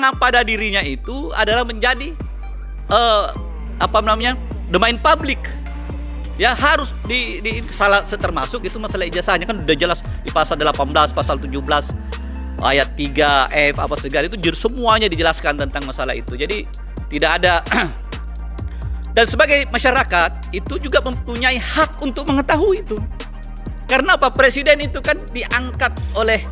kewenangan pada dirinya itu adalah menjadi domain publik. Ya harus di salah termasuk itu masalah ijazahnya kan udah jelas di pasal 18, pasal 17 ayat 3F apa segala itu semuanya dijelaskan tentang masalah itu. Jadi tidak ada dan sebagai masyarakat itu juga mempunyai hak untuk mengetahui itu. Karena apa? Presiden itu kan diangkat oleh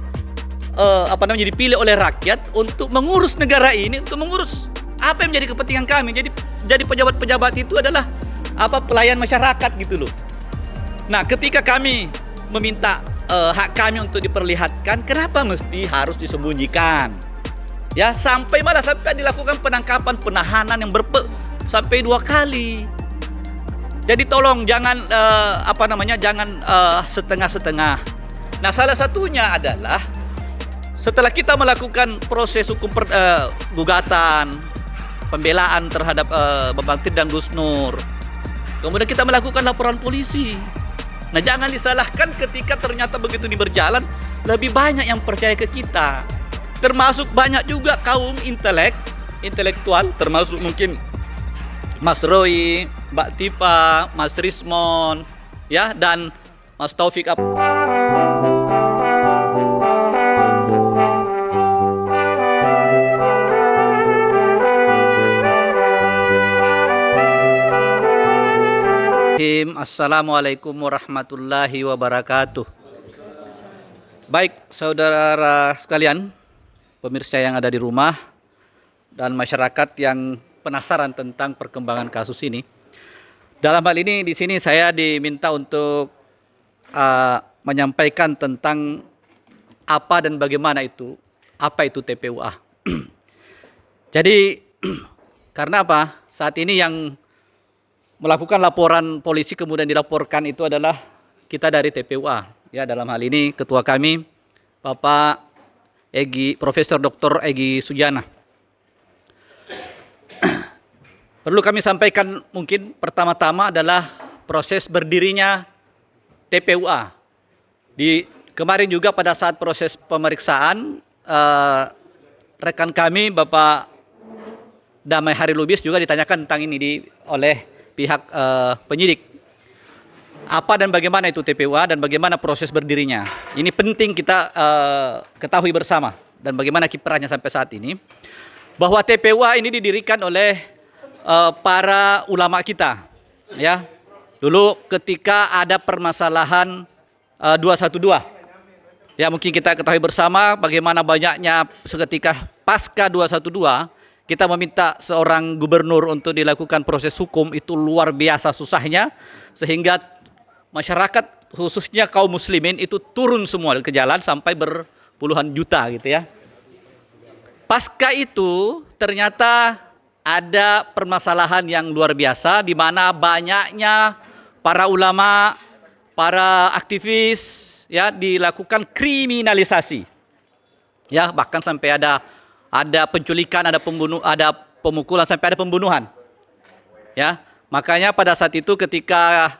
dipilih oleh rakyat untuk mengurus negara ini, untuk mengurus apa yang menjadi kepentingan kami. Jadi pejabat-pejabat itu adalah pelayan masyarakat gitu loh. Nah, ketika kami meminta hak kami untuk diperlihatkan, kenapa mesti harus disembunyikan? Ya, sampai dilakukan penangkapan, penahanan yang sampai 2 kali. Jadi tolong jangan jangan setengah-setengah. Nah, salah satunya adalah setelah kita melakukan proses hukum gugatan pembelaan terhadap Bambang Tri dan Gus Nur, kemudian kita melakukan laporan polisi. Nah, jangan disalahkan ketika ternyata begitu ini berjalan, lebih banyak yang percaya ke kita. Termasuk banyak juga kaum intelektual, termasuk mungkin Mas Roy, Mbak Tipa, Mas Rismon, ya, dan Mas Taufik. Assalamualaikum warahmatullahi wabarakatuh. Baik, saudara sekalian, pemirsa yang ada di rumah dan masyarakat yang penasaran tentang perkembangan kasus ini. Dalam hal ini di sini saya diminta untuk menyampaikan tentang apa dan bagaimana apa itu TPUA. Jadi karena apa? Saat ini yang melakukan laporan polisi kemudian dilaporkan itu adalah kita dari TPUA. Ya, dalam hal ini ketua kami Bapak Profesor Dr. Egy Sujana. Perlu kami sampaikan mungkin pertama-tama adalah proses berdirinya TPUA. Kemarin juga pada saat proses pemeriksaan rekan kami Bapak Damai Hari Lubis juga ditanyakan tentang ini oleh pihak penyidik. Apa dan bagaimana itu TPUA dan bagaimana proses berdirinya. Ini penting kita ketahui bersama dan bagaimana kiprahnya sampai saat ini. Bahwa TPUA ini didirikan oleh para ulama kita. Ya. Dulu ketika ada permasalahan 212. Ya, mungkin kita ketahui bersama bagaimana banyaknya seketika pasca 212 kita meminta seorang gubernur untuk dilakukan proses hukum, itu luar biasa susahnya, sehingga masyarakat khususnya kaum muslimin itu turun semua ke jalan sampai berpuluhan juta gitu ya. Pasca itu ternyata ada permasalahan yang luar biasa di mana banyaknya para ulama, para aktivis ya dilakukan kriminalisasi. Ya, bahkan sampai ada penculikan, ada pemukulan, sampai ada pembunuhan. Ya, makanya pada saat itu ketika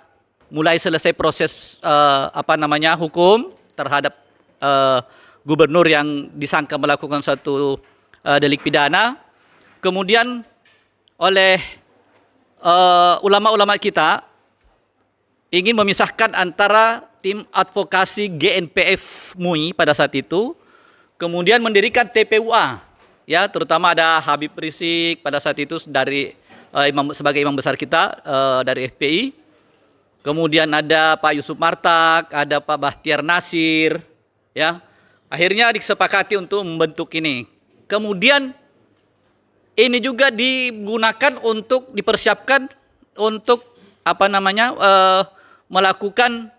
mulai selesai proses hukum terhadap gubernur yang disangka melakukan satu delik pidana, kemudian oleh ulama-ulama kita ingin memisahkan antara tim advokasi GNPF MUI pada saat itu, kemudian mendirikan TPUA. Ya, terutama ada Habib Rizik pada saat itu sebagai imam besar kita dari FPI. Kemudian ada Pak Yusuf Martak, ada Pak Bahtiar Nasir, ya. Akhirnya disepakati untuk membentuk ini. Kemudian ini juga digunakan untuk dipersiapkan untuk melakukan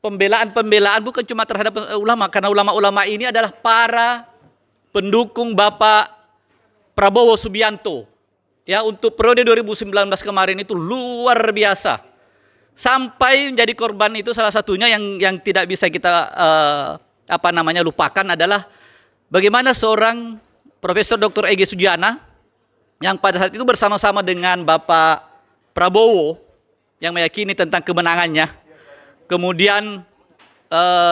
pembelaan bukan cuma terhadap ulama, karena ulama-ulama ini adalah para pendukung Bapak Prabowo Subianto. Ya, untuk periode 2019 kemarin itu luar biasa. Sampai menjadi korban itu salah satunya yang tidak bisa kita lupakan adalah bagaimana seorang Profesor Dr. Egy Sujana yang pada saat itu bersama-sama dengan Bapak Prabowo yang meyakini tentang kemenangannya. Kemudian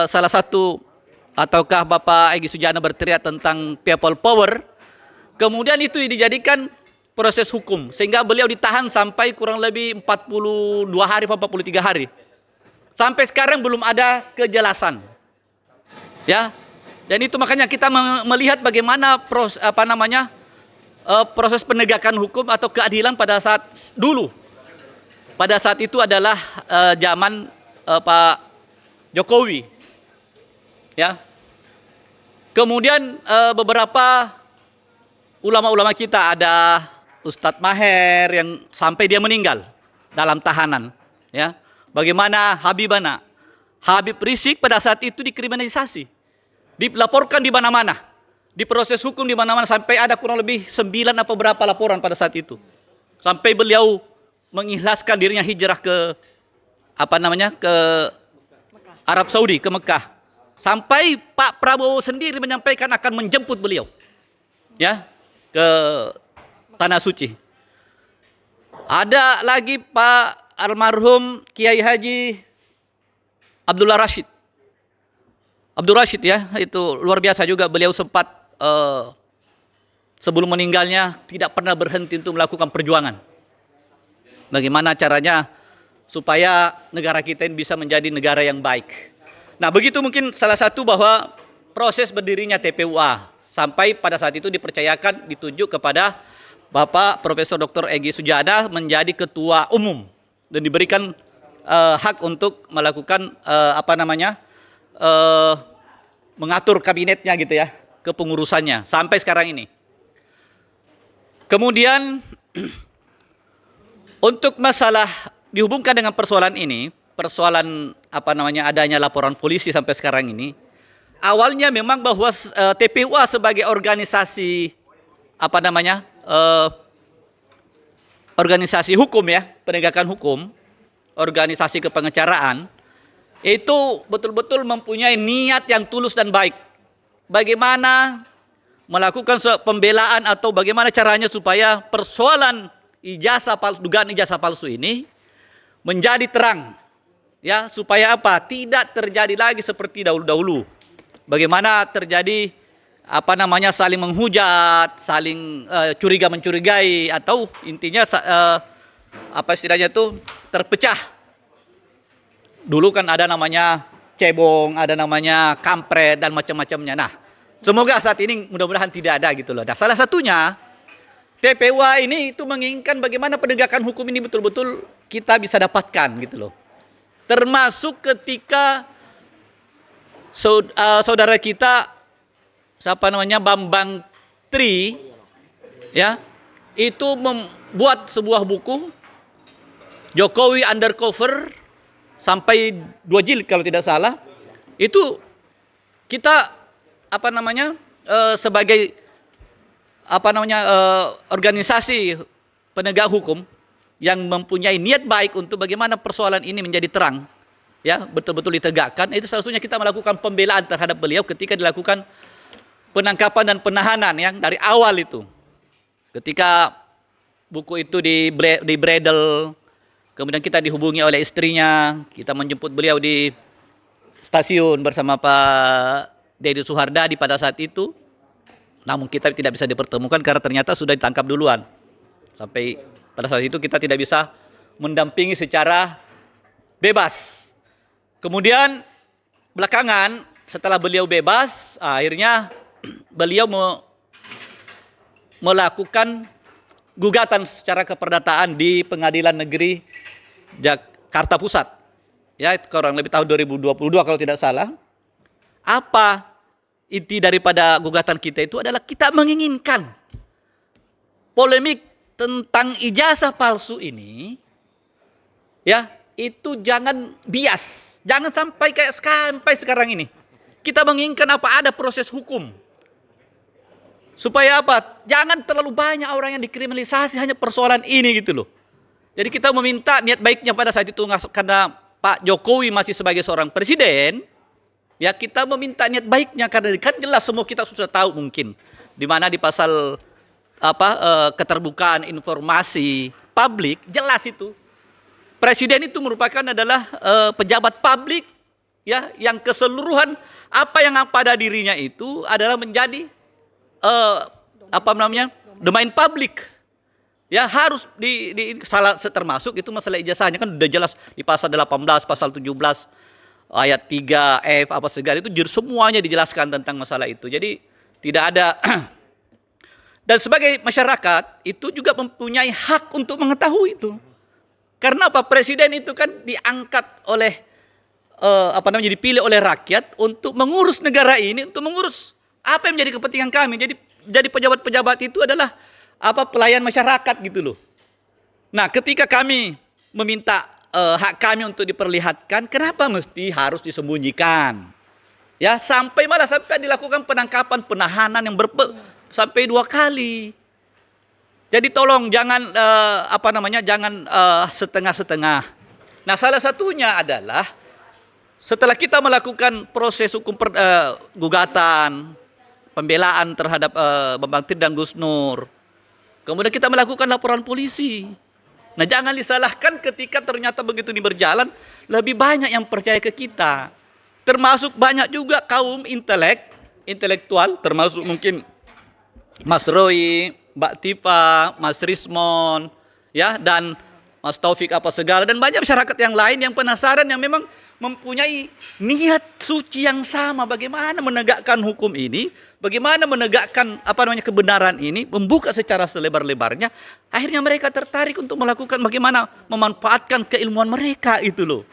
salah satu ataukah Bapak Egy Sujana berteriak tentang people power. Kemudian itu dijadikan proses hukum sehingga beliau ditahan sampai kurang lebih 42 hari atau 43 hari. Sampai sekarang belum ada kejelasan. Ya. Dan itu makanya kita melihat bagaimana proses penegakan hukum atau keadilan pada saat dulu. Pada saat itu adalah zaman Pak Jokowi. Ya. Kemudian beberapa ulama-ulama kita, ada Ustadz Maher yang sampai dia meninggal dalam tahanan. Ya. Bagaimana Habib Rizik pada saat itu dikriminalisasi, dilaporkan di mana-mana, diproses hukum di mana-mana, sampai ada kurang lebih 9 atau berapa laporan pada saat itu. Sampai beliau mengikhlaskan dirinya hijrah ke ke Arab Saudi, ke Mekah. Sampai Pak Prabowo sendiri menyampaikan akan menjemput beliau, ya, ke Tanah Suci. Ada lagi Pak almarhum Kiai Haji Abdul Rashid, ya, itu luar biasa juga. Beliau sempat sebelum meninggalnya tidak pernah berhenti untuk melakukan perjuangan. Bagaimana caranya supaya negara kita ini bisa menjadi negara yang baik. Nah, begitu mungkin salah satu bahwa proses berdirinya TPUA sampai pada saat itu dipercayakan, ditunjuk kepada Bapak Profesor Dr. Egy Sujana menjadi ketua umum dan diberikan hak untuk melakukan mengatur kabinetnya gitu ya, kepengurusannya sampai sekarang ini. Kemudian untuk masalah dihubungkan dengan persoalan ini, persoalan adanya laporan polisi sampai sekarang ini, awalnya memang bahwa TPUA sebagai organisasi organisasi hukum, ya, penegakan hukum, organisasi kepengacaraan, itu betul-betul mempunyai niat yang tulus dan baik. Bagaimana melakukan pembelaan atau bagaimana caranya supaya persoalan dugaan ijazah palsu ini menjadi terang, ya, supaya tidak terjadi lagi seperti dahulu-dahulu. Bagaimana terjadi saling menghujat, saling curiga mencurigai, atau intinya istilahnya itu terpecah. Dulu kan ada namanya cebong, ada namanya kampret dan macam-macamnya. Nah, semoga saat ini mudah-mudahan tidak ada gitu loh. Nah, salah satunya TPUA ini itu menginginkan bagaimana penegakan hukum ini betul-betul kita bisa dapatkan gitu loh. Termasuk ketika saudara kita Bambang Tri, ya, itu membuat sebuah buku Jokowi Undercover sampai 2 jilid kalau tidak salah. Itu kita sebagai organisasi penegak hukum yang mempunyai niat baik untuk bagaimana persoalan ini menjadi terang, ya, betul-betul ditegakkan. Itu salah satunya kita melakukan pembelaan terhadap beliau ketika dilakukan penangkapan dan penahanan yang dari awal itu. Ketika buku itu dibredel, kemudian kita dihubungi oleh istrinya, kita menjemput beliau di stasiun bersama Pak Deddy Suhardadi pada saat itu. Namun kita tidak bisa dipertemukan karena ternyata sudah ditangkap duluan. Sampai pada saat itu kita tidak bisa mendampingi secara bebas. Kemudian belakangan setelah beliau bebas, akhirnya beliau melakukan gugatan secara keperdataan di Pengadilan Negeri Jakarta Pusat. Ya, kurang lebih tahun 2022 kalau tidak salah. Apa inti daripada gugatan kita itu adalah kita menginginkan polemik tentang ijazah palsu ini, ya, itu jangan bias, jangan sampai sampai sekarang ini. Kita menginginkan ada proses hukum. Supaya jangan terlalu banyak orang yang dikriminalisasi hanya persoalan ini gitu loh. Jadi kita meminta niat baiknya pada saat itu, karena Pak Jokowi masih sebagai seorang presiden, ya, kita meminta niat baiknya karena kan jelas semua kita sudah tahu mungkin di mana di pasal keterbukaan informasi publik jelas itu presiden itu merupakan adalah pejabat publik, ya, yang keseluruhan apa yang pada dirinya itu adalah menjadi apa namanya, domain publik. Ya harus salah termasuk itu masalah ijazahnya kan udah jelas di pasal 18, pasal 17, ayat 3, F apa segala itu semuanya dijelaskan tentang masalah itu. Jadi tidak ada dan sebagai masyarakat itu juga mempunyai hak untuk mengetahui itu. Karena apa? Presiden itu kan diangkat oleh dipilih oleh rakyat untuk mengurus negara ini, untuk mengurus apa yang menjadi kepentingan kami. Jadi pejabat-pejabat itu adalah pelayan masyarakat gitu loh. Nah, ketika kami meminta hak kami untuk diperlihatkan, kenapa mesti harus disembunyikan? Ya, sampai dilakukan penangkapan, penahanan yang sampai 2 kali. Jadi tolong jangan jangan setengah-setengah. Nah, salah satunya adalah setelah kita melakukan proses hukum gugatan, pembelaan terhadap Bambang Tri dan Gus Nur, kemudian kita melakukan laporan polisi. Nah, jangan disalahkan ketika ternyata begitu ini berjalan, lebih banyak yang percaya ke kita. Termasuk banyak juga kaum intelektual, termasuk mungkin Mas Roy, Mbak Tipa, Mas Rismon, ya, dan Mas Taufik apa segala, dan banyak masyarakat yang lain yang penasaran, yang memang mempunyai niat suci yang sama bagaimana menegakkan hukum ini, bagaimana menegakkan kebenaran ini, membuka secara selebar-lebarnya. Akhirnya mereka tertarik untuk melakukan bagaimana memanfaatkan keilmuan mereka itu loh.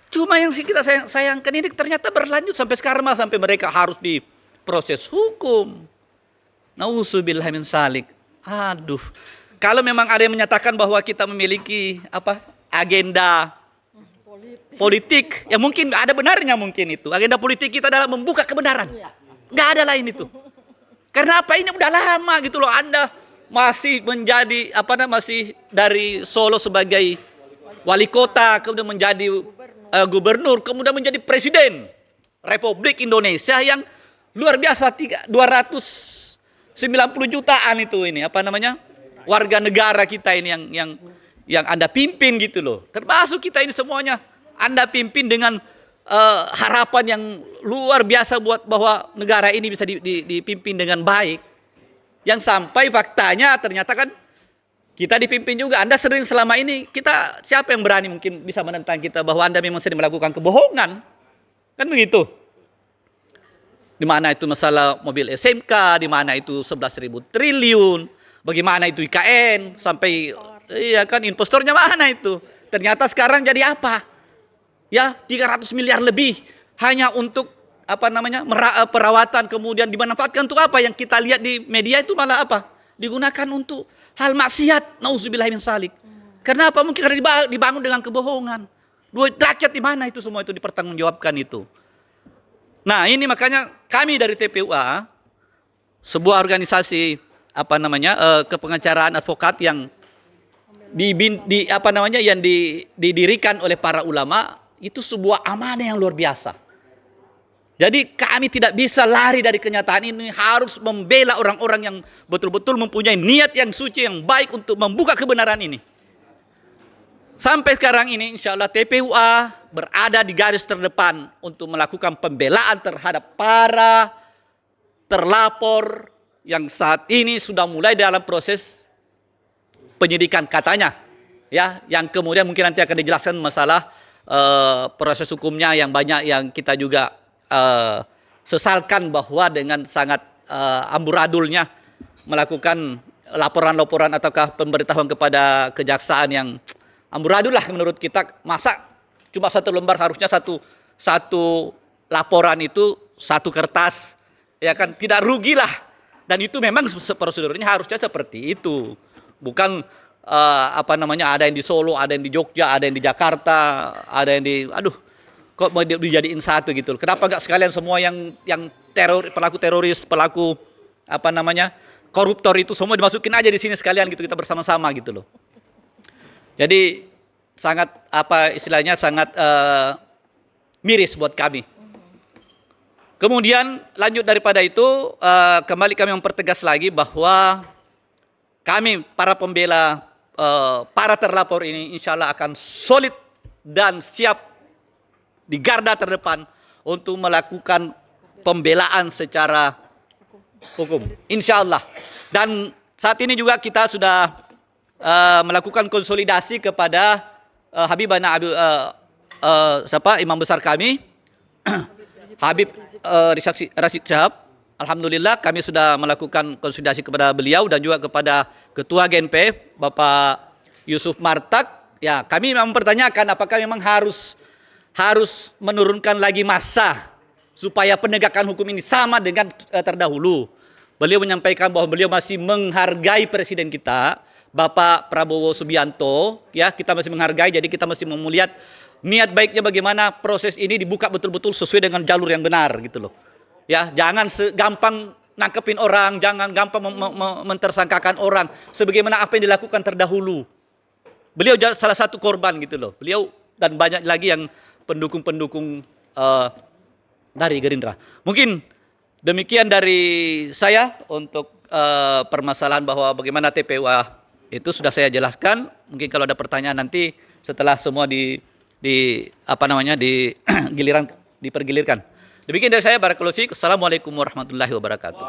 Cuma yang kita sayangkan ini ternyata berlanjut sampai sekarang, sampai mereka harus diproses hukum. Nauzubillah min salik. Aduh. Kalau memang ada yang menyatakan bahwa kita memiliki agenda politik, ya mungkin ada benarnya mungkin itu. Agenda politik kita adalah membuka kebenaran. Nggak ada lain itu. Karena ini udah lama gitu loh. Anda masih menjadi masih dari Solo sebagai wali kota, kemudian menjadi gubernur, kemudian menjadi presiden Republik Indonesia yang luar biasa, 290 jutaan itu warga negara kita ini yang Anda pimpin gitu loh. Termasuk kita ini semuanya Anda pimpin dengan harapan yang luar biasa buat bahwa negara ini bisa dipimpin dengan baik. Yang sampai faktanya ternyata kan kita dipimpin juga. Anda sering selama ini, siapa yang berani mungkin bisa menentang kita bahwa Anda memang sering melakukan kebohongan? Kan begitu. Di mana itu masalah mobil SMK, di mana itu 11.000 triliun, bagaimana itu IKN, sampai investornya mana itu? Ternyata sekarang jadi apa? Ya, 300 miliar lebih hanya untuk perawatan, kemudian dimanfaatkan untuk apa? Yang kita lihat di media itu malah digunakan untuk hal maksiat. Nauzubillah min salik. Kenapa? Mungkin karena dibangun dengan kebohongan. Duit rakyat di mana itu semua itu dipertanggungjawabkan itu. Nah, ini makanya kami dari TPUA, sebuah organisasi kepengacaraan advokat yang didirikan oleh para ulama, itu sebuah amanah yang luar biasa. Jadi kami tidak bisa lari dari kenyataan ini, harus membela orang-orang yang betul-betul mempunyai niat yang suci, yang baik untuk membuka kebenaran ini. Sampai sekarang ini insya Allah TPUA berada di garis terdepan untuk melakukan pembelaan terhadap para terlapor yang saat ini sudah mulai dalam proses penyidikan katanya. Ya, yang kemudian mungkin nanti akan dijelaskan masalah proses hukumnya yang banyak yang kita juga sesalkan bahwa dengan sangat amburadulnya melakukan laporan-laporan ataukah pemberitahuan kepada kejaksaan yang amburadul lah menurut kita. Masa cuma 1 lembar, harusnya satu laporan itu 1 kertas, ya kan, tidak rugi lah. Dan itu memang prosedurnya harusnya seperti itu, bukan ada yang di Solo, ada yang di Jogja, ada yang di Jakarta, ada yang di kok mau dijadiin satu gitu. Kenapa nggak sekalian semua yang pelaku teroris, pelaku koruptor itu semua dimasukin aja di sini sekalian gitu, kita bersama-sama gitu loh. Jadi sangat sangat miris buat kami. Kemudian lanjut daripada itu, kembali kami mempertegas lagi bahwa kami para pembela para terlapor ini insya Allah akan solid dan siap di garda terdepan untuk melakukan pembelaan secara hukum. Insya Allah. Dan saat ini juga kita sudah melakukan konsolidasi kepada Habibana Imam besar kami Habib Rashid Shihab. Alhamdulillah kami sudah melakukan konsolidasi kepada beliau dan juga kepada Ketua GNP Bapak Yusuf Martak. Ya, kami memang mempertanyakan apakah memang harus menurunkan lagi massa supaya penegakan hukum ini sama dengan terdahulu. Beliau menyampaikan bahwa beliau masih menghargai presiden kita, Bapak Prabowo Subianto. Ya, kita masih menghargai, jadi kita masih melihat niat baiknya bagaimana proses ini dibuka betul-betul sesuai dengan jalur yang benar gitu loh. Ya, jangan gampang nangkepin orang, jangan gampang mentersangkakan orang sebagaimana apa yang dilakukan terdahulu. Beliau salah satu korban gitu loh. Beliau dan banyak lagi yang pendukung-pendukung dari Gerindra. Mungkin demikian dari saya untuk permasalahan bahwa bagaimana TPUA itu sudah saya jelaskan. Mungkin kalau ada pertanyaan nanti setelah semua dipergilirkan. Demikian dari saya, barakallahu fiik. Assalamualaikum warahmatullahi wabarakatuh.